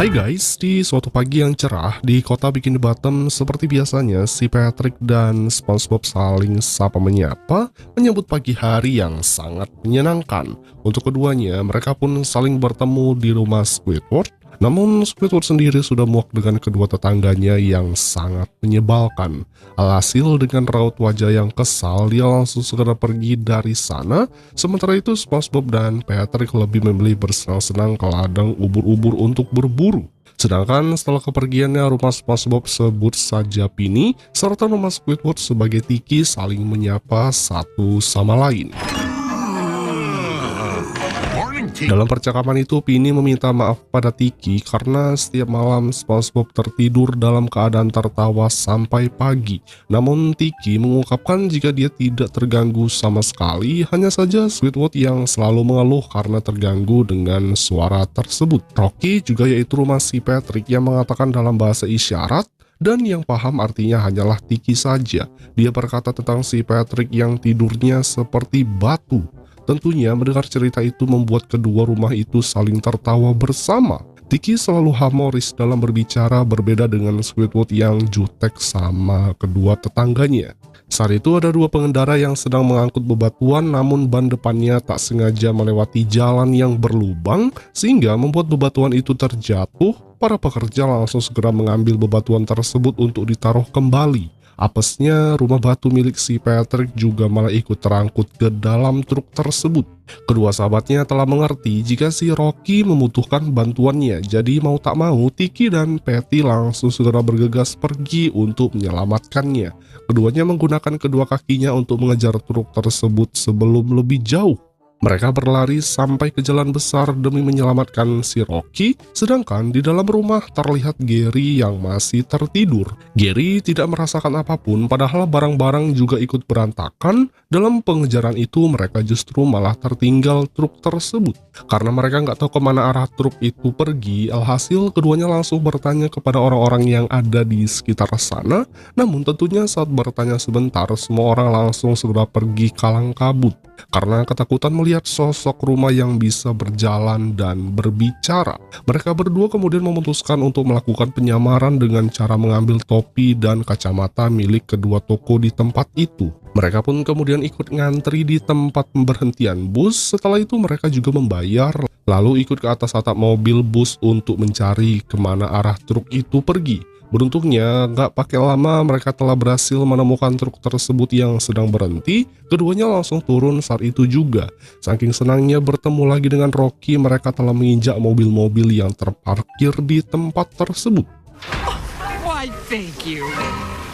Hai guys, di suatu pagi yang cerah di kota Bikini Bottom seperti biasanya si Patrick dan SpongeBob saling sapa menyapa menyambut pagi hari yang sangat menyenangkan. Untuk keduanya, mereka pun saling bertemu di rumah Squidward. Namun Squidward sendiri sudah muak dengan kedua tetangganya yang sangat menyebalkan. Alhasil dengan raut wajah yang kesal, dia langsung segera pergi dari sana. Sementara itu SpongeBob dan Patrick lebih memilih bersenang-senang ke ladang ubur-ubur untuk berburu. Sedangkan setelah kepergiannya, rumah SpongeBob sebut saja Pini, serta rumah Squidward sebagai Tiki saling menyapa satu sama lain. Dalam percakapan itu, Pini meminta maaf pada Tiki karena setiap malam SpongeBob tertidur dalam keadaan tertawa sampai pagi. Namun Tiki mengungkapkan jika dia tidak terganggu sama sekali, hanya saja Squidward yang selalu mengeluh karena terganggu dengan suara tersebut. Rocky juga yaitu rumah si Patrick yang mengatakan dalam bahasa isyarat, dan yang paham artinya hanyalah Tiki saja. Dia berkata tentang si Patrick yang tidurnya seperti batu. Tentunya mendengar cerita itu membuat kedua rumah itu saling tertawa bersama. Tiki selalu humoris dalam berbicara, berbeda dengan Squidward yang jutek sama kedua tetangganya. Saat itu ada dua pengendara yang sedang mengangkut bebatuan, namun ban depannya tak sengaja melewati jalan yang berlubang sehingga membuat bebatuan itu terjatuh. Para pekerja langsung segera mengambil bebatuan tersebut untuk ditaruh kembali. Apesnya, rumah batu milik si Patrick juga malah ikut terangkut ke dalam truk tersebut. Kedua sahabatnya telah mengerti jika si Rocky membutuhkan bantuannya, jadi mau tak mau Tiki dan Patty langsung segera bergegas pergi untuk menyelamatkannya. Keduanya menggunakan kedua kakinya untuk mengejar truk tersebut sebelum lebih jauh. Mereka berlari sampai ke jalan besar demi menyelamatkan si Rocky, sedangkan di dalam rumah terlihat Gary yang masih tertidur. Gary tidak merasakan apapun, padahal barang-barang juga ikut berantakan. Dalam pengejaran itu, mereka justru malah tertinggal truk tersebut. Karena mereka nggak tahu kemana arah truk itu pergi, alhasil keduanya langsung bertanya kepada orang-orang yang ada di sekitar sana. Namun tentunya saat bertanya sebentar, semua orang langsung segera pergi kalang kabut. Karena ketakutan melihat sosok rumah yang bisa berjalan dan berbicara. Mereka berdua kemudian memutuskan untuk melakukan penyamaran dengan cara mengambil topi dan kacamata milik kedua toko di tempat itu. Mereka pun kemudian ikut ngantri di tempat pemberhentian bus. Setelah itu mereka juga membayar, lalu ikut ke atas atap mobil bus untuk mencari kemana arah truk itu pergi. Beruntungnya, gak pakai lama mereka telah berhasil menemukan truk tersebut yang sedang berhenti. Keduanya langsung turun saat itu juga. Saking senangnya bertemu lagi dengan Rocky, mereka telah menginjak mobil-mobil yang terparkir di tempat tersebut. Why, thank you.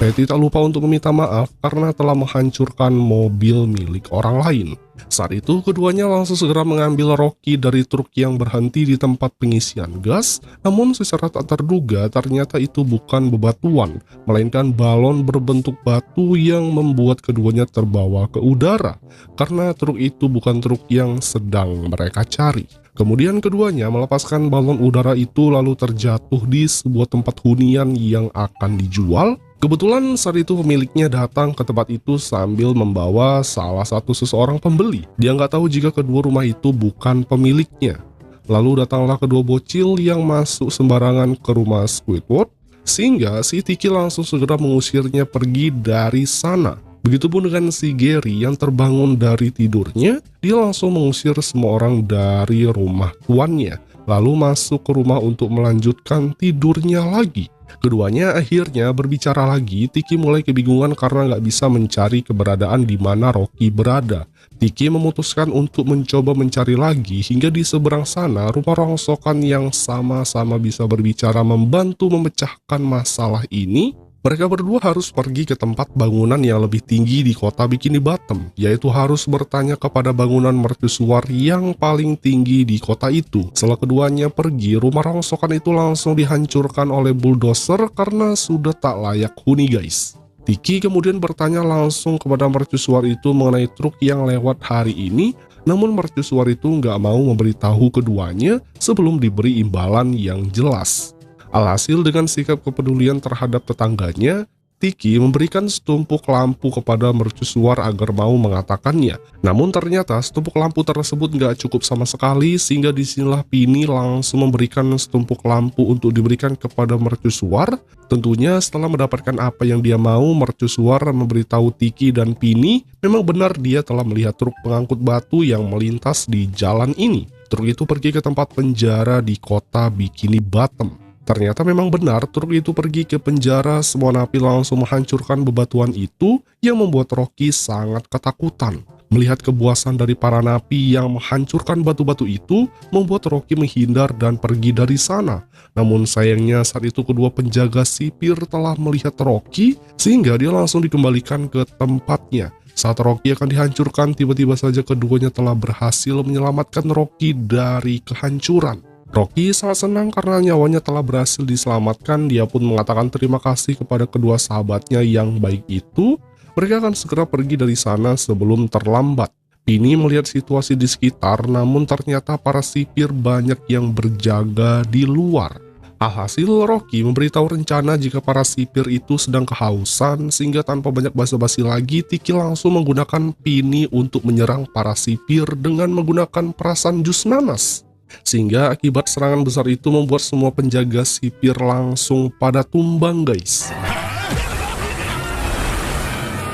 Patty tak lupa untuk meminta maaf karena telah menghancurkan mobil milik orang lain. Saat itu, keduanya langsung segera mengambil Rocky dari truk yang berhenti di tempat pengisian gas. Namun secara tak terduga, ternyata itu bukan bebatuan, melainkan balon berbentuk batu yang membuat keduanya terbawa ke udara. Karena truk itu bukan truk yang sedang mereka cari. Kemudian keduanya melepaskan balon udara itu lalu terjatuh di sebuah tempat hunian yang akan dijual. Kebetulan saat itu pemiliknya datang ke tempat itu sambil membawa salah satu seseorang pembeli. Dia nggak tahu jika kedua rumah itu bukan pemiliknya. Lalu datanglah kedua bocil yang masuk sembarangan ke rumah Squidward, sehingga si Tiki langsung segera mengusirnya pergi dari sana. Begitupun dengan si Gary yang terbangun dari tidurnya, dia langsung mengusir semua orang dari rumah tuannya, lalu masuk ke rumah untuk melanjutkan tidurnya lagi. Keduanya akhirnya berbicara lagi. Tiki mulai kebingungan karena nggak bisa mencari keberadaan di mana Rocky berada. Tiki memutuskan untuk mencoba mencari lagi hingga di seberang sana rumah rongsokan yang sama-sama bisa berbicara membantu memecahkan masalah ini. Mereka berdua harus pergi ke tempat bangunan yang lebih tinggi di kota Bikini Bottom, yaitu harus bertanya kepada bangunan mercusuar yang paling tinggi di kota itu. Setelah keduanya pergi, rumah rongsokan itu langsung dihancurkan oleh bulldozer karena sudah tak layak huni guys. Tiki kemudian bertanya langsung kepada mercusuar itu mengenai truk yang lewat hari ini, namun mercusuar itu nggak mau memberitahu keduanya sebelum diberi imbalan yang jelas. Alhasil dengan sikap kepedulian terhadap tetangganya, Tiki memberikan setumpuk lampu kepada mercusuar agar mau mengatakannya. Namun ternyata setumpuk lampu tersebut nggak cukup sama sekali, sehingga disinilah Pini langsung memberikan setumpuk lampu untuk diberikan kepada mercusuar. Tentunya setelah mendapatkan apa yang dia mau, mercusuar memberitahu Tiki dan Pini memang benar dia telah melihat truk pengangkut batu yang melintas di jalan ini. Truk itu pergi ke tempat penjara di kota Bikini Bottom. Ternyata memang benar truk itu pergi ke penjara, semua napi langsung menghancurkan bebatuan itu yang membuat Rocky sangat ketakutan. Melihat kebuasan dari para napi yang menghancurkan batu-batu itu, membuat Rocky menghindar dan pergi dari sana. Namun sayangnya saat itu kedua penjaga sipir telah melihat Rocky, sehingga dia langsung dikembalikan ke tempatnya. Saat Rocky akan dihancurkan, tiba-tiba saja keduanya telah berhasil menyelamatkan Rocky dari kehancuran. Rocky sangat senang karena nyawanya telah berhasil diselamatkan. Dia pun mengatakan terima kasih kepada kedua sahabatnya yang baik itu. Mereka akan segera pergi dari sana sebelum terlambat. Pini melihat situasi di sekitar, namun ternyata para sipir banyak yang berjaga di luar. Alhasil Rocky memberitahu rencana jika para sipir itu sedang kehausan, sehingga tanpa banyak basa-basi lagi, Tiki langsung menggunakan Pini untuk menyerang para sipir dengan menggunakan perasan jus nanas. Sehingga akibat serangan besar itu membuat semua penjaga sipir langsung pada tumbang guys.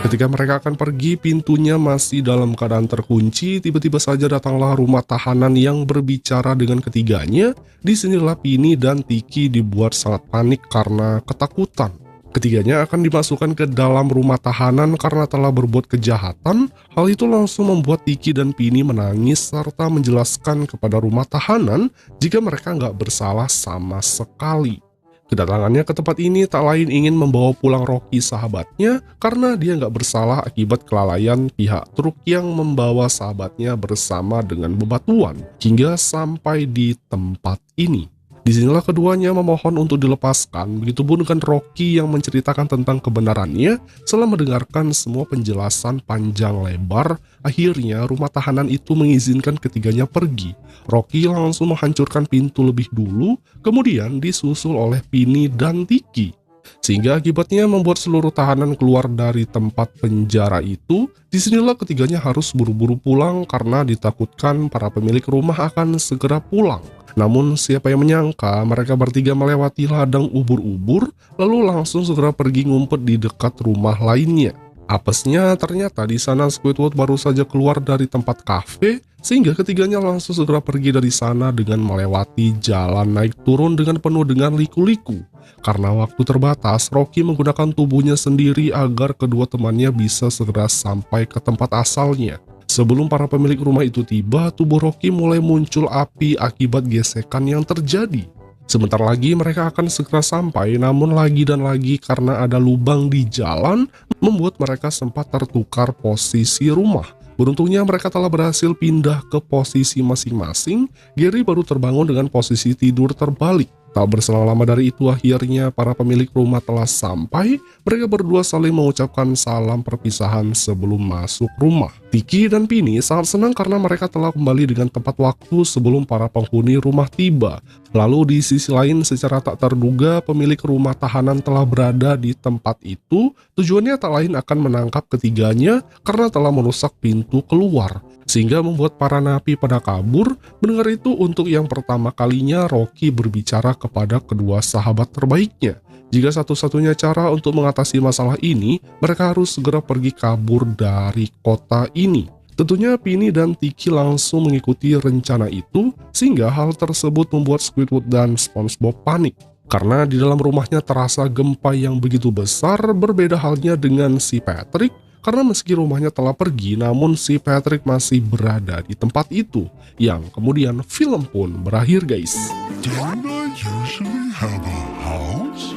Ketika mereka akan pergi, pintunya masih dalam keadaan terkunci. Tiba-tiba saja datanglah rumah tahanan yang berbicara dengan ketiganya. Disinilah Pini dan Tiki dibuat sangat panik karena ketakutan. Ketiganya akan dimasukkan ke dalam rumah tahanan karena telah berbuat kejahatan. Hal itu langsung membuat Tiki dan Pini menangis serta menjelaskan kepada rumah tahanan jika mereka nggak bersalah sama sekali. Kedatangannya ke tempat ini tak lain ingin membawa pulang Rocky sahabatnya karena dia nggak bersalah akibat kelalaian pihak truk yang membawa sahabatnya bersama dengan bebatuan hingga sampai di tempat ini. Disinilah keduanya memohon untuk dilepaskan, begitupun dengan Rocky yang menceritakan tentang kebenarannya. Setelah mendengarkan semua penjelasan panjang lebar, akhirnya rumah tahanan itu mengizinkan ketiganya pergi. Rocky langsung menghancurkan pintu lebih dulu, kemudian disusul oleh Pini dan Tiki. Sehingga akibatnya membuat seluruh tahanan keluar dari tempat penjara itu. Disinilah ketiganya harus buru-buru pulang karena ditakutkan para pemilik rumah akan segera pulang. Namun siapa yang menyangka mereka bertiga melewati ladang ubur-ubur lalu langsung segera pergi ngumpet di dekat rumah lainnya. Apesnya ternyata di sana Squidward baru saja keluar dari tempat kafe, sehingga ketiganya langsung segera pergi dari sana dengan melewati jalan naik turun dengan penuh dengan liku-liku. Karena waktu terbatas, Rocky menggunakan tubuhnya sendiri agar kedua temannya bisa segera sampai ke tempat asalnya. Sebelum para pemilik rumah itu tiba, tubuh Rocky mulai muncul api akibat gesekan yang terjadi. Sebentar lagi mereka akan segera sampai, namun lagi dan lagi karena ada lubang di jalan, membuat mereka sempat tertukar posisi rumah. Beruntungnya mereka telah berhasil pindah ke posisi masing-masing. Gary baru terbangun dengan posisi tidur terbalik. Tak berselang lama dari itu akhirnya para pemilik rumah telah sampai. Mereka berdua saling mengucapkan salam perpisahan sebelum masuk rumah. Tiki dan Pini sangat senang karena mereka telah kembali dengan tepat waktu sebelum para penghuni rumah tiba. Lalu di sisi lain secara tak terduga pemilik rumah tahanan telah berada di tempat itu. Tujuannya tak lain akan menangkap ketiganya karena telah merusak pintu keluar, sehingga membuat para napi pada kabur. Mendengar itu, untuk yang pertama kalinya Rocky berbicara kepada kedua sahabat terbaiknya. Jika satu-satunya cara untuk mengatasi masalah ini, mereka harus segera pergi kabur dari kota ini. Tentunya Pini dan Tiki langsung mengikuti rencana itu, sehingga hal tersebut membuat Squidward dan SpongeBob panik. Karena di dalam rumahnya terasa gempa yang begitu besar, berbeda halnya dengan si Patrick. Karena meski rumahnya telah pergi, namun si Patrick masih berada di tempat itu. Yang kemudian film pun berakhir guys. Don't I usually have a house?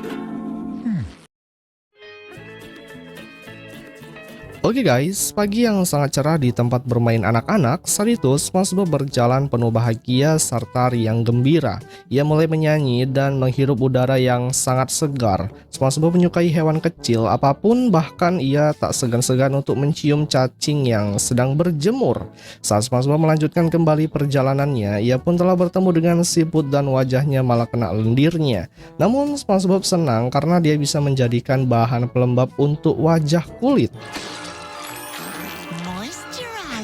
Oke guys, pagi yang sangat cerah di tempat bermain anak-anak. Saat itu SpongeBob berjalan penuh bahagia serta riang gembira. Ia mulai menyanyi dan menghirup udara yang sangat segar. SpongeBob menyukai hewan kecil apapun, bahkan ia tak segan-segan untuk mencium cacing yang sedang berjemur. Saat SpongeBob melanjutkan kembali perjalanannya, ia pun telah bertemu dengan siput dan wajahnya malah kena lendirnya. Namun SpongeBob senang karena dia bisa menjadikan bahan pelembab untuk wajah kulit.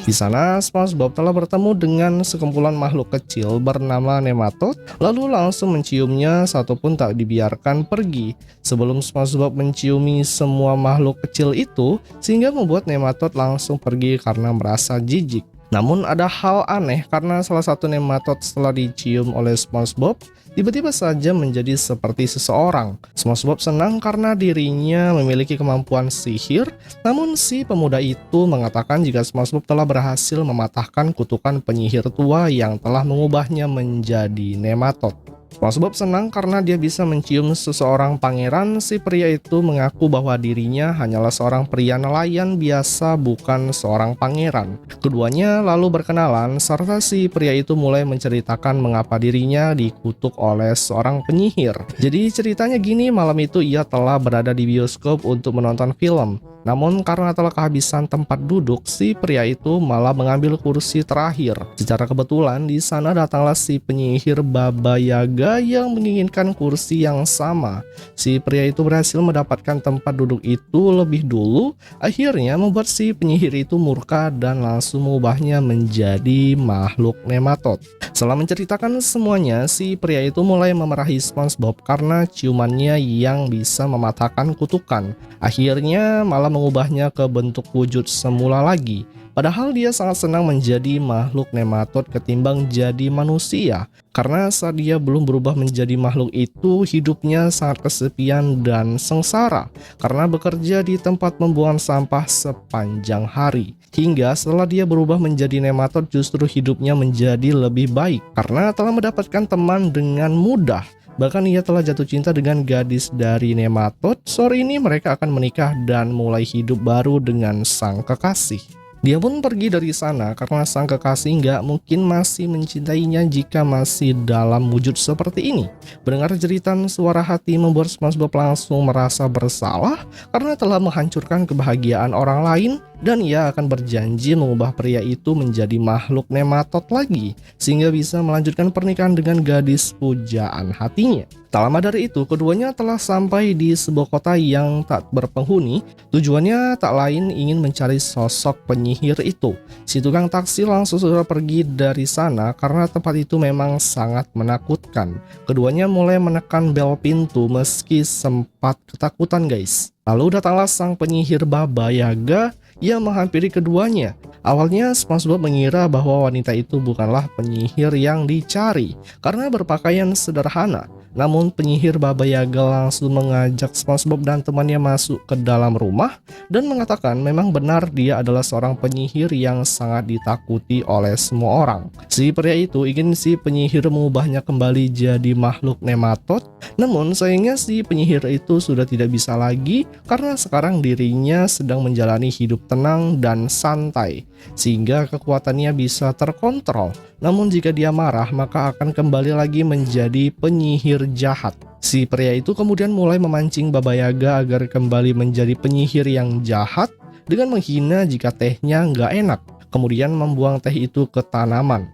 Di sana, SpongeBob telah bertemu dengan sekumpulan makhluk kecil bernama nematode, lalu langsung menciumnya, satu pun tak dibiarkan pergi. Sebelum SpongeBob menciumi semua makhluk kecil itu, sehingga membuat nematode langsung pergi karena merasa jijik. Namun ada hal aneh karena salah satu nematode setelah dicium oleh SpongeBob, tiba-tiba saja menjadi seperti seseorang. SpongeBob senang karena dirinya memiliki kemampuan sihir, namun si pemuda itu mengatakan jika SpongeBob telah berhasil mematahkan kutukan penyihir tua yang telah mengubahnya menjadi nematode. SpongeBob senang karena dia bisa mencium seseorang pangeran. Si pria itu mengaku bahwa dirinya hanyalah seorang pria nelayan biasa, bukan seorang pangeran. Keduanya lalu berkenalan, serta si pria itu mulai menceritakan mengapa dirinya dikutuk oleh seorang penyihir. Jadi ceritanya gini, malam itu ia telah berada di bioskop untuk menonton film. Namun karena telah kehabisan tempat duduk, si pria itu malah mengambil kursi terakhir. Secara kebetulan di sana datanglah si penyihir Baba Yaga yang menginginkan kursi yang sama. Si pria itu berhasil mendapatkan tempat duduk itu lebih dulu, akhirnya membuat si penyihir itu murka dan langsung mengubahnya menjadi makhluk nematode. Setelah menceritakan semuanya, si pria itu mulai memarahi SpongeBob karena ciumannya yang bisa mematahkan kutukan. Akhirnya malah mengubahnya ke bentuk wujud semula lagi. Padahal dia sangat senang menjadi makhluk nematode ketimbang jadi manusia. Karena saat dia belum berubah menjadi makhluk itu, hidupnya sangat kesepian dan sengsara karena bekerja di tempat membuang sampah sepanjang hari. Hingga setelah dia berubah menjadi nematode, justru hidupnya menjadi lebih baik karena telah mendapatkan teman dengan mudah. Bahkan ia telah jatuh cinta dengan gadis dari nematode. Sore ini mereka akan menikah dan mulai hidup baru dengan sang kekasih. Dia pun pergi dari sana karena sang kekasih nggak mungkin masih mencintainya jika masih dalam wujud seperti ini. Mendengar jeritan suara hati membuat SpongeBob langsung merasa bersalah karena telah menghancurkan kebahagiaan orang lain, dan ia akan berjanji mengubah pria itu menjadi makhluk nematode lagi sehingga bisa melanjutkan pernikahan dengan gadis pujaan hatinya. Tak lama dari itu, keduanya telah sampai di sebuah kota yang tak berpenghuni. Tujuannya tak lain ingin mencari sosok penyihir itu. Si tukang taksi langsung segera pergi dari sana karena tempat itu memang sangat menakutkan. Keduanya mulai menekan bel pintu meski sempat ketakutan guys. Lalu datanglah sang penyihir Baba Yaga yang menghampiri keduanya. Awalnya SpongeBob mengira bahwa wanita itu bukanlah penyihir yang dicari karena berpakaian sederhana. Namun penyihir Baba Yaga langsung mengajak SpongeBob dan temannya masuk ke dalam rumah dan mengatakan memang benar dia adalah seorang penyihir yang sangat ditakuti oleh semua orang. Si pria itu ingin si penyihir mengubahnya kembali jadi makhluk nematode, namun sayangnya si penyihir itu sudah tidak bisa lagi karena sekarang dirinya sedang menjalani hidup tenang dan santai sehingga kekuatannya bisa terkontrol. Namun jika dia marah maka akan kembali lagi menjadi penyihir jahat. Si pria itu kemudian mulai memancing Baba Yaga agar kembali menjadi penyihir yang jahat dengan menghina jika tehnya nggak enak, kemudian membuang teh itu ke tanaman.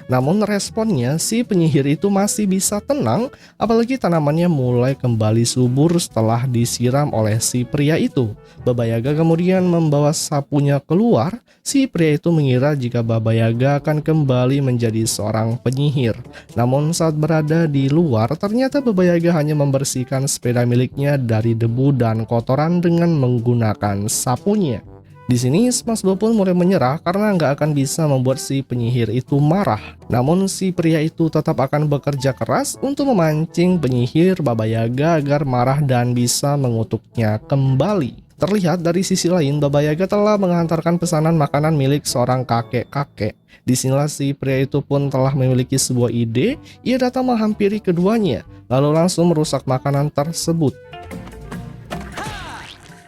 Namun responnya si penyihir itu masih bisa tenang, apalagi tanamannya mulai kembali subur setelah disiram oleh si pria itu. Baba Yaga kemudian membawa sapunya keluar. Si pria itu mengira jika Baba Yaga akan kembali menjadi seorang penyihir. Namun saat berada di luar, ternyata Baba Yaga hanya membersihkan sepeda miliknya dari debu dan kotoran dengan menggunakan sapunya. Di sini SpongeBob pun mulai menyerah karena nggak akan bisa membuat si penyihir itu marah. Namun si pria itu tetap akan bekerja keras untuk memancing penyihir Baba Yaga agar marah dan bisa mengutuknya kembali. Terlihat dari sisi lain, Baba Yaga telah menghantarkan pesanan makanan milik seorang kakek-kakek. Disinilah si pria itu pun telah memiliki sebuah ide. Ia datang menghampiri keduanya, lalu langsung merusak makanan tersebut.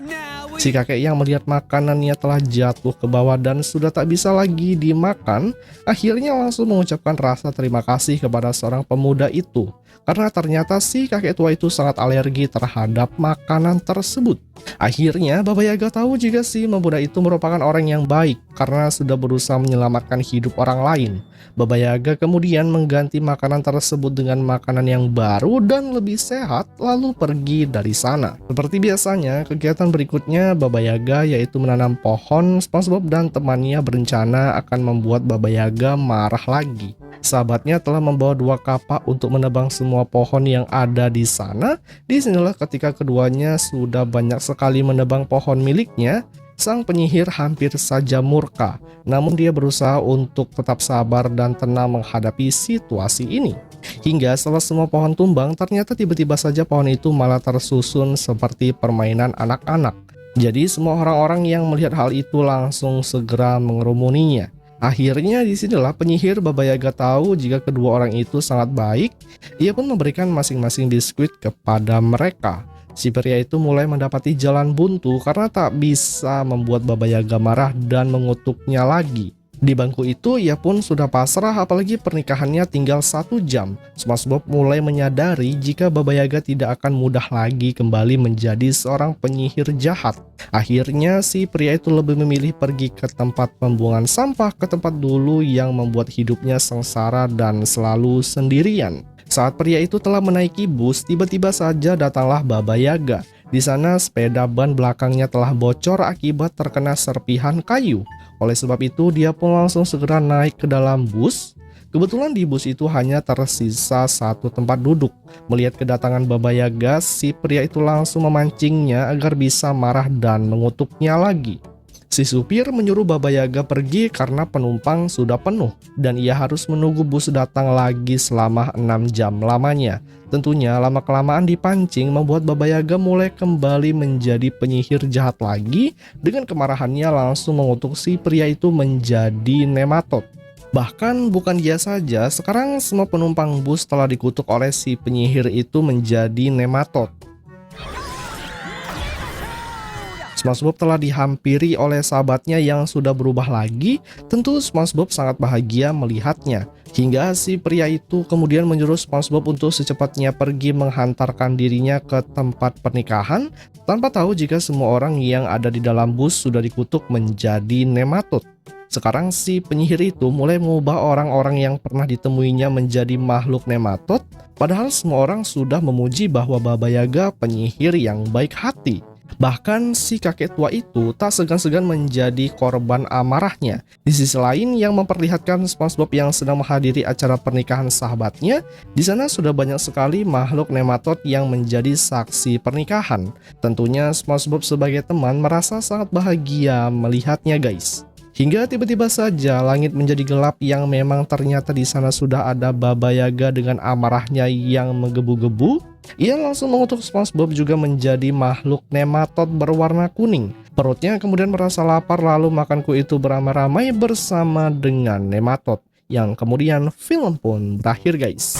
Now Si kakek yang melihat makanannya telah jatuh ke bawah dan sudah tak bisa lagi dimakan, akhirnya langsung mengucapkan rasa terima kasih kepada seorang pemuda itu. Karena ternyata si kakek tua itu sangat alergi terhadap makanan tersebut. Akhirnya Baba Yaga tahu jika si pemuda itu merupakan orang yang baik karena sudah berusaha menyelamatkan hidup orang lain. Baba Yaga kemudian mengganti makanan tersebut dengan makanan yang baru dan lebih sehat lalu pergi dari sana. Seperti biasanya, kegiatan berikutnya Baba Yaga yaitu menanam pohon. SpongeBob dan temannya berencana akan membuat Baba Yaga marah lagi. Sahabatnya telah membawa 2 kapak untuk menebang semua pohon yang ada di sana. Disinilah ketika keduanya sudah banyak sekali menebang pohon miliknya, sang penyihir hampir saja murka. Namun dia berusaha untuk tetap sabar dan tenang menghadapi situasi ini. Hingga setelah semua pohon tumbang, ternyata tiba-tiba saja pohon itu malah tersusun seperti permainan anak-anak. Jadi semua orang-orang yang melihat hal itu langsung segera mengerumuninya. Akhirnya disinilah penyihir Baba Yaga tahu jika kedua orang itu sangat baik. Ia pun memberikan masing-masing biskuit kepada mereka. Si pria itu mulai mendapati jalan buntu karena tak bisa membuat Baba Yaga marah dan mengutuknya lagi. Di bangku itu ia pun sudah pasrah, apalagi pernikahannya tinggal 1 jam. SpongeBob mulai menyadari jika Baba Yaga tidak akan mudah lagi kembali menjadi seorang penyihir jahat. Akhirnya si pria itu lebih memilih pergi ke tempat pembuangan sampah, ke tempat dulu yang membuat hidupnya sengsara dan selalu sendirian. Saat pria itu telah menaiki bus, tiba-tiba saja datanglah Baba Yaga. Di sana sepeda ban belakangnya telah bocor akibat terkena serpihan kayu. Oleh sebab itu dia pun langsung segera naik ke dalam bus. Kebetulan di bus itu hanya tersisa 1 tempat duduk. Melihat kedatangan Baba Yaga, si pria itu langsung memancingnya agar bisa marah dan mengutuknya lagi. Si supir menyuruh Baba Yaga pergi karena penumpang sudah penuh dan ia harus menunggu bus datang lagi selama 6 jam lamanya. Tentunya lama-kelamaan dipancing membuat Baba Yaga mulai kembali menjadi penyihir jahat lagi. Dengan kemarahannya langsung mengutuk si pria itu menjadi nematot. Bahkan bukan dia saja, sekarang semua penumpang bus telah dikutuk oleh si penyihir itu menjadi nematot. SpongeBob telah dihampiri oleh sahabatnya yang sudah berubah lagi. Tentu SpongeBob sangat bahagia melihatnya. Hingga si pria itu kemudian menyuruh SpongeBob untuk secepatnya pergi menghantarkan dirinya ke tempat pernikahan, tanpa tahu jika semua orang yang ada di dalam bus sudah dikutuk menjadi nematot. Sekarang si penyihir itu mulai mengubah orang-orang yang pernah ditemuinya menjadi makhluk nematot. Padahal semua orang sudah memuji bahwa Baba Yaga penyihir yang baik hati. Bahkan si kakek tua itu tak segan-segan menjadi korban amarahnya. Di sisi lain yang memperlihatkan SpongeBob yang sedang menghadiri acara pernikahan sahabatnya, di sana sudah banyak sekali makhluk nematot yang menjadi saksi pernikahan. Tentunya SpongeBob sebagai teman merasa sangat bahagia melihatnya guys. Hingga tiba-tiba saja langit menjadi gelap yang memang ternyata di sana sudah ada Baba Yaga dengan amarahnya yang menggebu-gebu. Ia langsung mengutuk SpongeBob juga menjadi makhluk nematot berwarna kuning. Perutnya kemudian merasa lapar lalu makanku itu beramai-ramai bersama dengan nematot. Yang kemudian film pun berakhir guys.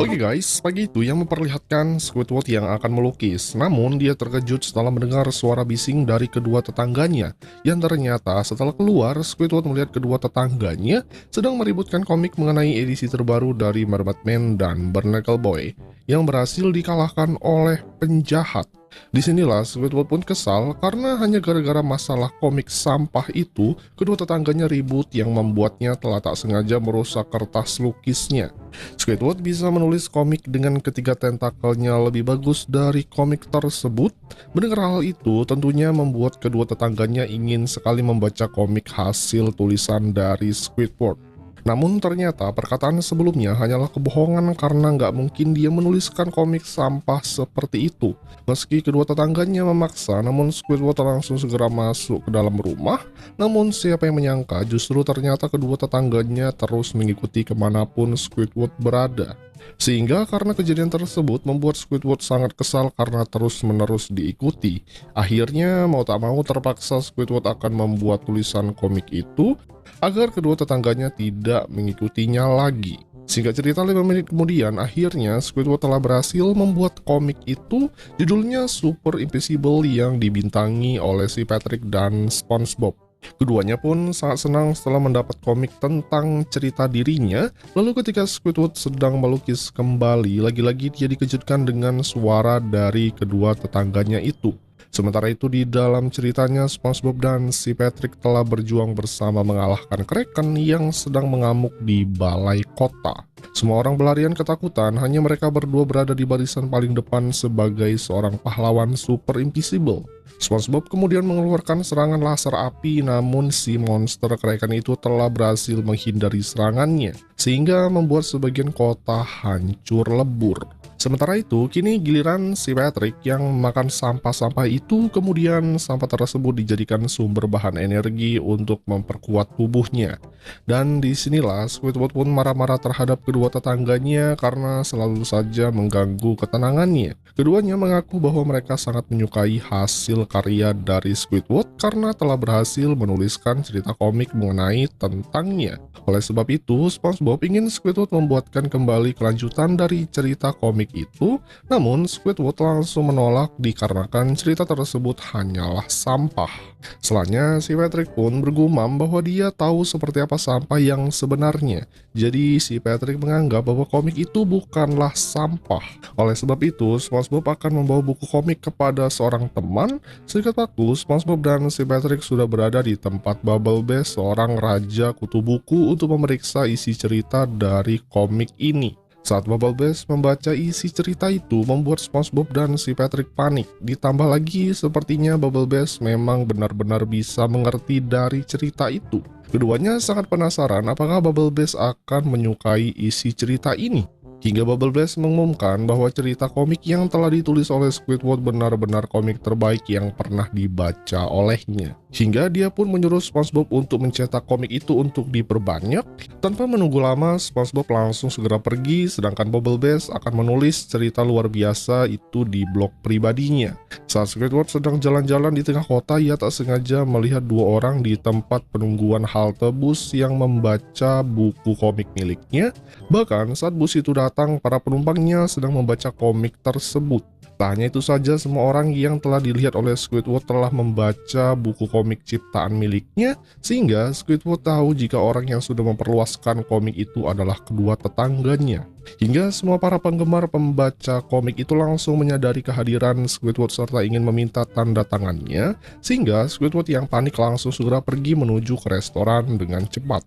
Oke guys, pagi itu yang memperlihatkan Squidward yang akan melukis. Namun dia terkejut setelah mendengar suara bising dari kedua tetangganya. Yang ternyata setelah keluar, Squidward melihat kedua tetangganya sedang meributkan komik mengenai edisi terbaru dari Mermaid Man dan Barnacle Boy yang berhasil dikalahkan oleh penjahat. Disinilah Squidward pun kesal karena hanya gara-gara masalah komik sampah itu, kedua tetangganya ribut yang membuatnya telah tak sengaja merusak kertas lukisnya. Squidward bisa menulis komik dengan ketiga tentakelnya lebih bagus dari komik tersebut. Mendengar hal itu tentunya membuat kedua tetangganya ingin sekali membaca komik hasil tulisan dari Squidward. Namun ternyata perkataan sebelumnya hanyalah kebohongan karena nggak mungkin dia menuliskan komik sampah seperti itu. Meski kedua tetangganya memaksa, namun Squidward langsung segera masuk ke dalam rumah. Namun siapa yang menyangka justru ternyata kedua tetangganya terus mengikuti kemanapun Squidward berada. Sehingga karena kejadian tersebut membuat Squidward sangat kesal karena terus-menerus diikuti. Akhirnya mau tak mau terpaksa Squidward akan membuat tulisan komik itu agar kedua tetangganya tidak mengikutinya lagi. Singkat cerita 5 menit kemudian, akhirnya Squidward telah berhasil membuat komik itu, judulnya Super Invisible, yang dibintangi oleh si Patrick dan SpongeBob. Keduanya pun sangat senang setelah mendapat komik tentang cerita dirinya. Lalu ketika Squidward sedang melukis kembali, lagi-lagi dia dikejutkan dengan suara dari kedua tetangganya itu. Sementara itu di dalam ceritanya, SpongeBob dan si Patrick telah berjuang bersama mengalahkan Kraken yang sedang mengamuk di balai kota. Semua orang berlarian ketakutan, hanya mereka berdua berada di barisan paling depan sebagai seorang pahlawan super invisible. SpongeBob kemudian mengeluarkan serangan laser api, namun si monster Kraken itu telah berhasil menghindari serangannya, sehingga membuat sebagian kota hancur lebur. Sementara itu, kini giliran si Patrick yang memakan sampah-sampah itu, kemudian sampah tersebut dijadikan sumber bahan energi untuk memperkuat tubuhnya. Dan disinilah Squidward pun marah-marah terhadap kedua tetangganya karena selalu saja mengganggu ketenangannya. Keduanya mengaku bahwa mereka sangat menyukai hasil karya dari Squidward karena telah berhasil menuliskan cerita komik mengenai tentangnya. Oleh sebab itu, SpongeBob ingin Squidward membuatkan kembali kelanjutan dari cerita komik itu, namun Squidward langsung menolak dikarenakan cerita tersebut hanyalah sampah. Setelahnya, si Patrick pun bergumam bahwa dia tahu seperti apa sampah yang sebenarnya. Jadi si Patrick menganggap bahwa komik itu bukanlah sampah. Oleh sebab itu, SpongeBob akan membawa buku komik kepada seorang teman. Singkat waktu, SpongeBob dan si Patrick sudah berada di tempat Bubble Bass, seorang raja kutu buku, untuk memeriksa isi cerita dari komik ini. Saat Bubble Bass membaca isi cerita itu, membuat SpongeBob dan si Patrick panik. Ditambah lagi, sepertinya Bubble Bass memang benar-benar bisa mengerti dari cerita itu. Keduanya sangat penasaran apakah Bubble Bass akan menyukai isi cerita ini. Hingga Bubble Bass mengumumkan bahwa cerita komik yang telah ditulis oleh Squidward benar-benar komik terbaik yang pernah dibaca olehnya. Hingga dia pun menyuruh SpongeBob untuk mencetak komik itu untuk diperbanyak. Tanpa menunggu lama, SpongeBob langsung segera pergi, sedangkan Bubble Bass akan menulis cerita luar biasa itu di blog pribadinya. Saat Squidward sedang jalan-jalan di tengah kota, ia tak sengaja melihat dua orang di tempat penungguan halte bus yang membaca buku komik miliknya. Bahkan saat bus itu datang, para penumpangnya sedang membaca komik tersebut. Tak hanya itu saja, semua orang yang telah dilihat oleh Squidward telah membaca buku komik ciptaan miliknya, sehingga Squidward tahu jika orang yang sudah memperluaskan komik itu adalah kedua tetangganya. Hingga semua para penggemar pembaca komik itu langsung menyadari kehadiran Squidward serta ingin meminta tanda tangannya, sehingga Squidward yang panik langsung segera pergi menuju ke restoran dengan cepat.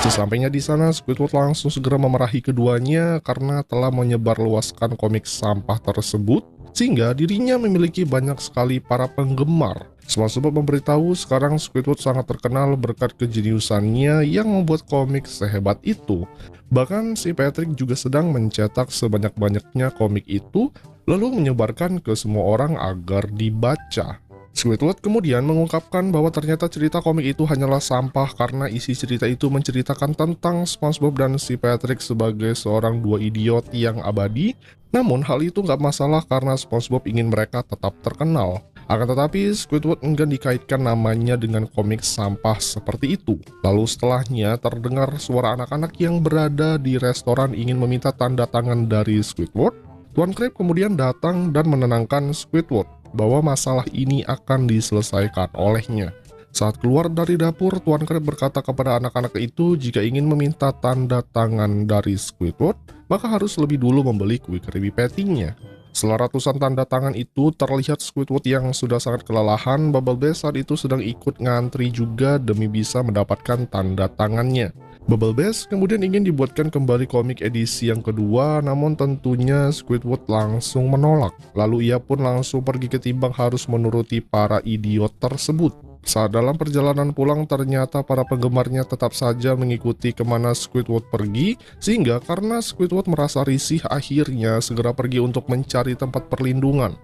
Sesampainya di sana, Squidward langsung segera memarahi keduanya karena telah menyebarluaskan komik sampah tersebut, sehingga dirinya memiliki banyak sekali para penggemar. SpongeBob memberitahu sekarang Squidward sangat terkenal berkat kejeniusannya yang membuat komik sehebat itu. Bahkan si Patrick juga sedang mencetak sebanyak-banyaknya komik itu, lalu menyebarkan ke semua orang agar dibaca. Squidward kemudian mengungkapkan bahwa ternyata cerita komik itu hanyalah sampah karena isi cerita itu menceritakan tentang SpongeBob dan si Patrick sebagai seorang dua idiot yang abadi. Namun hal itu nggak masalah karena SpongeBob ingin mereka tetap terkenal. Akan tetapi Squidward enggan dikaitkan namanya dengan komik sampah seperti itu. Lalu setelahnya terdengar suara anak-anak yang berada di restoran ingin meminta tanda tangan dari Squidward. Tuan Crab kemudian datang dan menenangkan Squidward bahwa masalah ini akan diselesaikan olehnya. Saat keluar dari dapur, Tuan Crab berkata kepada anak-anak itu jika ingin meminta tanda tangan dari Squidward, maka harus lebih dulu membeli kue Krabby Patty-nya. Setelah ratusan tanda tangan itu, terlihat Squidward yang sudah sangat kelelahan. Bubble Bass saat itu sedang ikut ngantri juga demi bisa mendapatkan tanda tangannya. Bubble Bass kemudian ingin dibuatkan kembali komik edisi yang kedua, namun tentunya Squidward langsung menolak. Lalu ia pun langsung pergi ketimbang harus menuruti para idiot tersebut. Saat dalam perjalanan pulang, ternyata para penggemarnya tetap saja mengikuti kemana Squidward pergi, sehingga karena Squidward merasa risih, akhirnya segera pergi untuk mencari tempat perlindungan.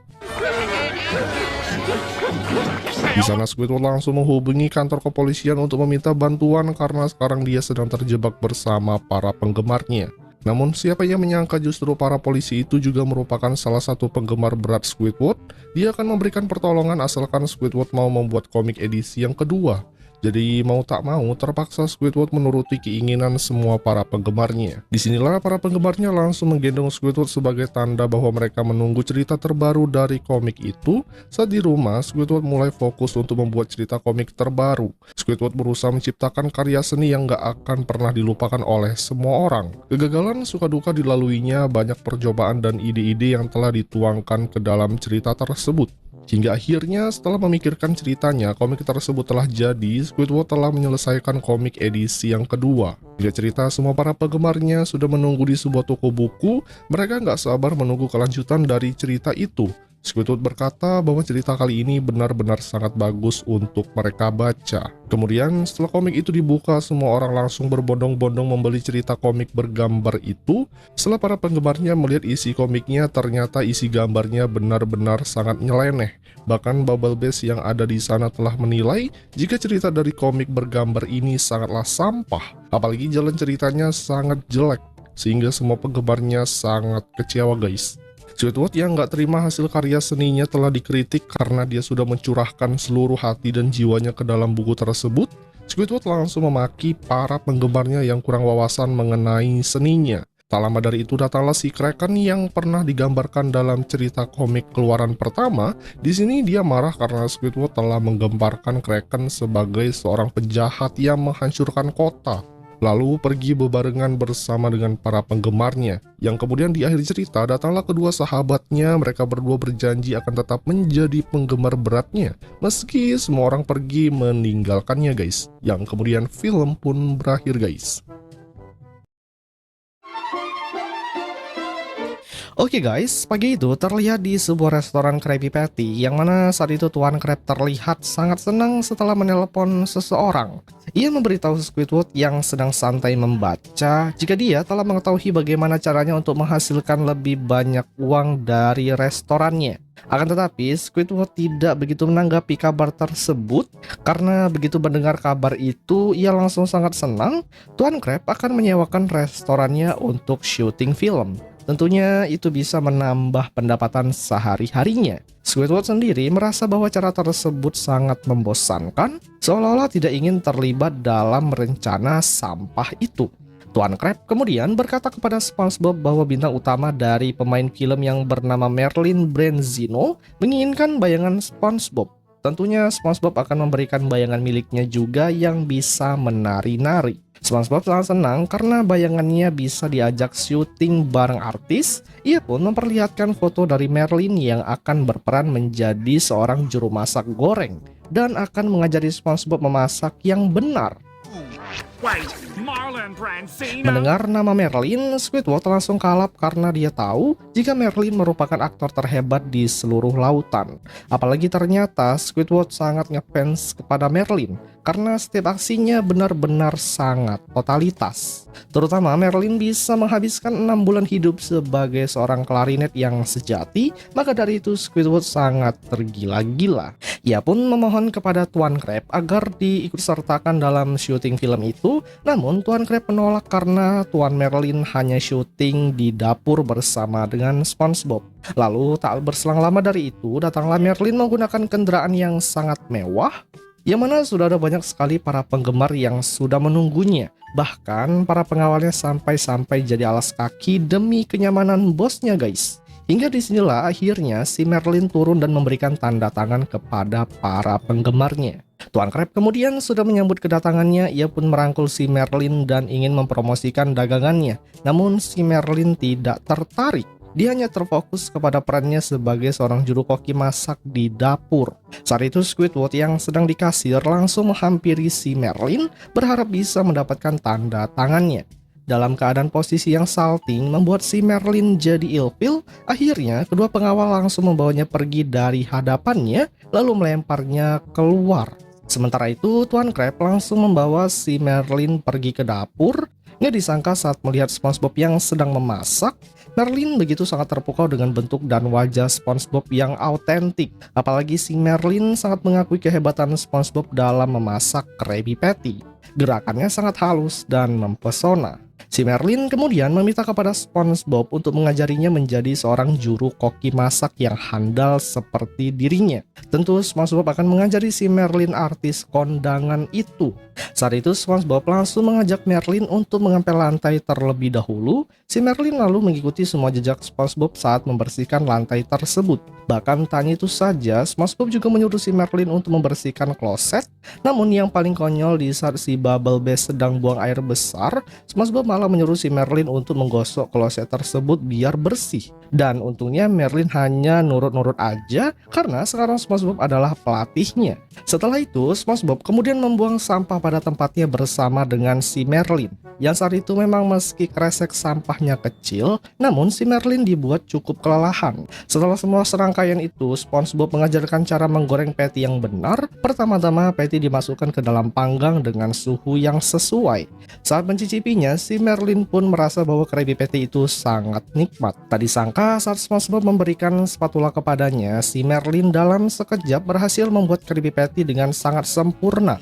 Di sana Squidward langsung menghubungi kantor kepolisian untuk meminta bantuan karena sekarang dia sedang terjebak bersama para penggemarnya. Namun siapa yang menyangka justru para polisi itu juga merupakan salah satu penggemar berat Squidward. Dia akan memberikan pertolongan asalkan Squidward mau membuat komik edisi yang kedua. Jadi mau tak mau terpaksa Squidward menuruti keinginan semua para penggemarnya. Disinilah para penggemarnya langsung menggendong Squidward sebagai tanda bahwa mereka menunggu cerita terbaru dari komik itu. Saat di rumah, Squidward mulai fokus untuk membuat cerita komik terbaru. Squidward berusaha menciptakan karya seni yang gak akan pernah dilupakan oleh semua orang. Kegagalan suka duka dilaluinya, banyak percobaan dan ide-ide yang telah dituangkan ke dalam cerita tersebut. Hingga akhirnya setelah memikirkan ceritanya, komik tersebut telah jadi. Squidward telah menyelesaikan komik edisi yang kedua. Hingga cerita semua para penggemarnya sudah menunggu di sebuah toko buku, mereka nggak sabar menunggu kelanjutan dari cerita itu. Squidward berkata bahwa cerita kali ini benar-benar sangat bagus untuk mereka baca. Kemudian setelah komik itu dibuka, semua orang langsung berbondong-bondong membeli cerita komik bergambar itu. Setelah para penggemarnya melihat isi komiknya, ternyata isi gambarnya benar-benar sangat nyeleneh. Bahkan Bubble Bass yang ada di sana telah menilai jika cerita dari komik bergambar ini sangatlah sampah. Apalagi jalan ceritanya sangat jelek, sehingga semua penggemarnya sangat kecewa guys. Squidward yang nggak terima hasil karya seninya telah dikritik karena dia sudah mencurahkan seluruh hati dan jiwanya ke dalam buku tersebut. Squidward langsung memaki para penggemarnya yang kurang wawasan mengenai seninya. Tak lama dari itu datanglah si Kraken yang pernah digambarkan dalam cerita komik keluaran pertama. Di sini dia marah karena Squidward telah menggambarkan Kraken sebagai seorang penjahat yang menghancurkan kota, lalu pergi bebarengan bersama dengan para penggemarnya. Yang kemudian di akhir cerita datanglah kedua sahabatnya, mereka berdua berjanji akan tetap menjadi penggemar beratnya meski semua orang pergi meninggalkannya guys. Yang kemudian film pun berakhir guys. Oke guys, pagi itu terlihat di sebuah restoran Krabby Patty yang mana saat itu Tuan Crab terlihat sangat senang setelah menelpon seseorang. Ia memberitahu Squidward yang sedang santai membaca jika dia telah mengetahui bagaimana caranya untuk menghasilkan lebih banyak uang dari restorannya. Akan tetapi Squidward tidak begitu menanggapi kabar tersebut karena begitu mendengar kabar itu ia langsung sangat senang. Tuan Crab akan menyewakan restorannya untuk syuting film. Tentunya itu bisa menambah pendapatan sehari-harinya. Squidward sendiri merasa bahwa cara tersebut sangat membosankan, seolah-olah tidak ingin terlibat dalam rencana sampah itu. Tuan Crab kemudian berkata kepada SpongeBob bahwa bintang utama dari pemain film yang bernama Merlin Branzino menginginkan bayangan SpongeBob. Tentunya SpongeBob akan memberikan bayangan miliknya juga yang bisa menari-nari. SpongeBob sangat senang karena bayangannya bisa diajak syuting bareng artis. Ia pun memperlihatkan foto dari Merlin yang akan berperan menjadi seorang juru masak goreng dan akan mengajari SpongeBob memasak yang benar. Wait, Marlon Branzino? Mendengar nama Merlin, Squidward langsung kalap karena dia tahu jika Merlin merupakan aktor terhebat di seluruh lautan. Apalagi ternyata Squidward sangat ngefans kepada Merlin karena setiap aksinya benar-benar sangat totalitas. Terutama Merlin bisa menghabiskan 6 bulan hidup sebagai seorang klarinet yang sejati, maka dari itu Squidward sangat tergila-gila. Ia pun memohon kepada Tuan Crab agar diikutsertakan dalam syuting film itu, namun Tuan Crab menolak karena Tuan Merlin hanya syuting di dapur bersama dengan SpongeBob. Lalu tak berselang lama dari itu datanglah Merlin menggunakan kendaraan yang sangat mewah, yang mana sudah ada banyak sekali para penggemar yang sudah menunggunya. Bahkan para pengawalnya sampai jadi alas kaki demi kenyamanan bosnya guys. Hingga disinilah akhirnya si Merlin turun dan memberikan tanda tangan kepada para penggemarnya. Tuan Crab kemudian sudah menyambut kedatangannya, ia pun merangkul si Merlin dan ingin mempromosikan dagangannya. Namun si Merlin tidak tertarik. Dia hanya terfokus kepada perannya sebagai seorang juru koki masak di dapur. Saat itu Squidward yang sedang di kasir langsung menghampiri si Merlin berharap bisa mendapatkan tanda tangannya. Dalam keadaan posisi yang salting membuat si Merlin jadi ilfil, akhirnya kedua pengawal langsung membawanya pergi dari hadapannya lalu melemparnya keluar. Sementara itu Tuan Crab langsung membawa si Merlin pergi ke dapur. Nggak disangka saat melihat SpongeBob yang sedang memasak, Merlin begitu sangat terpukau dengan bentuk dan wajah SpongeBob yang autentik. Apalagi si Merlin sangat mengakui kehebatan SpongeBob dalam memasak Krabby Patty. Gerakannya sangat halus dan mempesona. Si Merlin kemudian meminta kepada SpongeBob untuk mengajarinya menjadi seorang juru koki masak yang handal seperti dirinya. Tentu SpongeBob akan mengajari si Merlin artis kondangan itu. Saat itu SpongeBob langsung mengajak Merlin untuk mengepel lantai terlebih dahulu. Si Merlin lalu mengikuti semua jejak SpongeBob saat membersihkan lantai tersebut. Bahkan tanya itu saja, SpongeBob juga menyuruh si Merlin untuk membersihkan kloset. Namun yang paling konyol di saat si Bubble Bass sedang buang air besar, SpongeBob malah menyuruh si Merlin untuk menggosok kloset tersebut biar bersih. Dan untungnya Merlin hanya nurut-nurut aja karena sekarang SpongeBob adalah pelatihnya. Setelah itu, SpongeBob kemudian membuang sampah pada tempatnya bersama dengan si Merlin. Yang saat itu memang meski kresek sampahnya kecil, namun si Merlin dibuat cukup kelelahan. Setelah semua serangkaian itu, SpongeBob mengajarkan cara menggoreng patty yang benar. Pertama-tama patty dimasukkan ke dalam panggang dengan suhu yang sesuai. Saat mencicipinya, si Merlin pun merasa bahwa Krabby Patty itu sangat nikmat. Tak disangka saat SpongeBob memberikan spatula kepadanya, si Merlin dalam sekejap berhasil membuat Krabby Patty dengan sangat sempurna.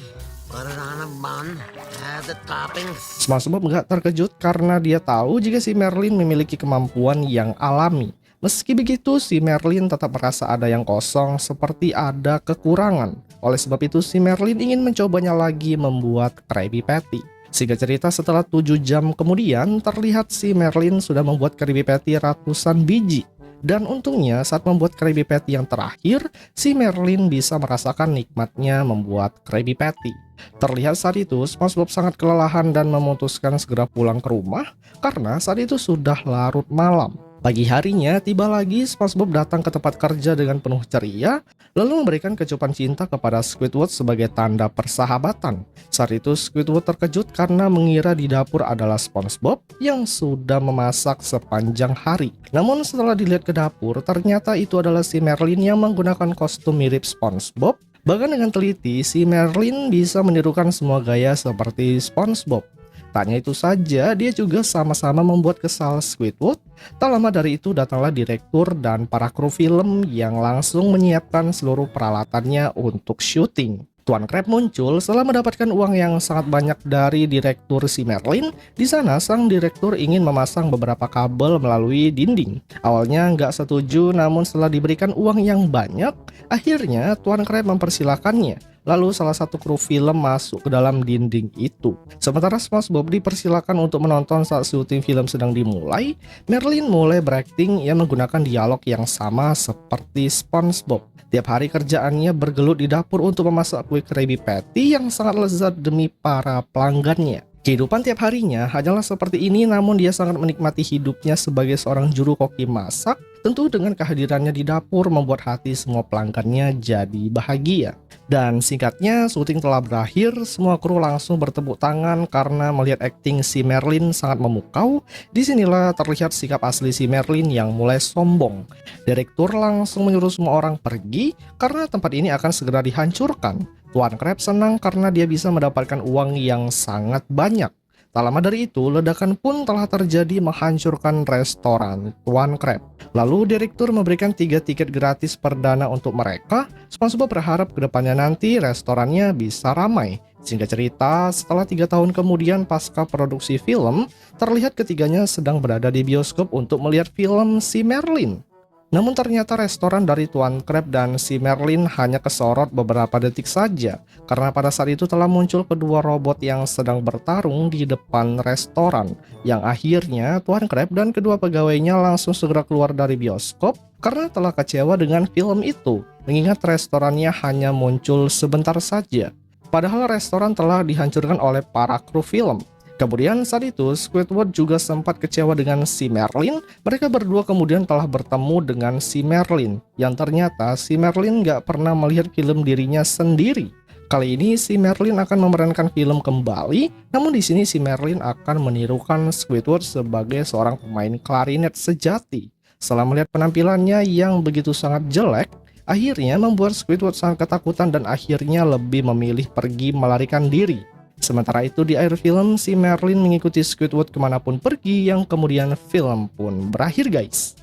SpongeBob gak terkejut karena dia tahu jika si Merlin memiliki kemampuan yang alami. Meski begitu, si Merlin tetap merasa ada yang kosong, seperti ada kekurangan. Oleh sebab itu, si Merlin ingin mencobanya lagi membuat Krabby Patty. Singkat cerita, setelah 7 jam kemudian, terlihat si Merlin sudah membuat Krabby Patty ratusan biji. Dan untungnya saat membuat Krabby Patty yang terakhir, si Merlin bisa merasakan nikmatnya membuat Krabby Patty. Terlihat saat itu SpongeBob sangat kelelahan dan memutuskan segera pulang ke rumah karena saat itu sudah larut malam. Pagi harinya tiba lagi SpongeBob datang ke tempat kerja dengan penuh ceria, lalu memberikan kecupan cinta kepada Squidward sebagai tanda persahabatan. Saat itu Squidward terkejut karena mengira di dapur adalah SpongeBob yang sudah memasak sepanjang hari. Namun setelah dilihat ke dapur, ternyata itu adalah si Merlin yang menggunakan kostum mirip SpongeBob. Bahkan dengan teliti, si Merlin bisa menirukan semua gaya seperti SpongeBob. Tanya itu saja, dia juga sama-sama membuat kesal Squidward. Tak lama dari itu datanglah direktur dan para kru film yang langsung menyiapkan seluruh peralatannya untuk syuting. Tuan Crab muncul setelah mendapatkan uang yang sangat banyak dari direktur si Merlin. Di sana sang direktur ingin memasang beberapa kabel melalui dinding. Awalnya nggak setuju, namun setelah diberikan uang yang banyak, akhirnya Tuan Crab mempersilahkannya. Lalu salah satu kru film masuk ke dalam dinding itu. Sementara SpongeBob dipersilakan untuk menonton saat syuting film sedang dimulai. Merlin mulai berakting yang menggunakan dialog yang sama seperti SpongeBob. Tiap hari kerjaannya bergelut di dapur untuk memasak kue Krabby Patty yang sangat lezat demi para pelanggannya. Kehidupan tiap harinya hanyalah seperti ini, namun dia sangat menikmati hidupnya sebagai seorang juru koki masak. Tentu dengan kehadirannya di dapur membuat hati semua pelanggannya jadi bahagia. Dan singkatnya, syuting telah berakhir, semua kru langsung bertepuk tangan karena melihat akting si Merlin sangat memukau. Disinilah terlihat sikap asli si Merlin yang mulai sombong. Direktur langsung menyuruh semua orang pergi karena tempat ini akan segera dihancurkan. Tuan Crab senang karena dia bisa mendapatkan uang yang sangat banyak. Tak lama dari itu, ledakan pun telah terjadi menghancurkan restoran Tuan Crab. Lalu direktur memberikan 3 tiket gratis perdana untuk mereka. SpongeBob berharap kedepannya nanti restorannya bisa ramai. Singkat cerita, setelah 3 tahun kemudian pasca produksi film, terlihat ketiganya sedang berada di bioskop untuk melihat film si Merlin. Namun ternyata restoran dari Tuan Crab dan si Merlin hanya kesorot beberapa detik saja, karena pada saat itu telah muncul kedua robot yang sedang bertarung di depan restoran, yang akhirnya Tuan Crab dan kedua pegawainya langsung segera keluar dari bioskop karena telah kecewa dengan film itu, mengingat restorannya hanya muncul sebentar saja. Padahal restoran telah dihancurkan oleh para kru film. Kemudian saat itu Squidward juga sempat kecewa dengan si Merlin. Mereka berdua kemudian telah bertemu dengan si Merlin, yang ternyata si Merlin gak pernah melihat film dirinya sendiri. Kali ini si Merlin akan memerankan film kembali, namun di sini si Merlin akan menirukan Squidward sebagai seorang pemain klarinet sejati. Setelah melihat penampilannya yang begitu sangat jelek, akhirnya membuat Squidward sangat ketakutan dan akhirnya lebih memilih pergi melarikan diri. Sementara itu di akhir film, si Merlin mengikuti Squidward kemanapun pergi, yang kemudian film pun berakhir guys.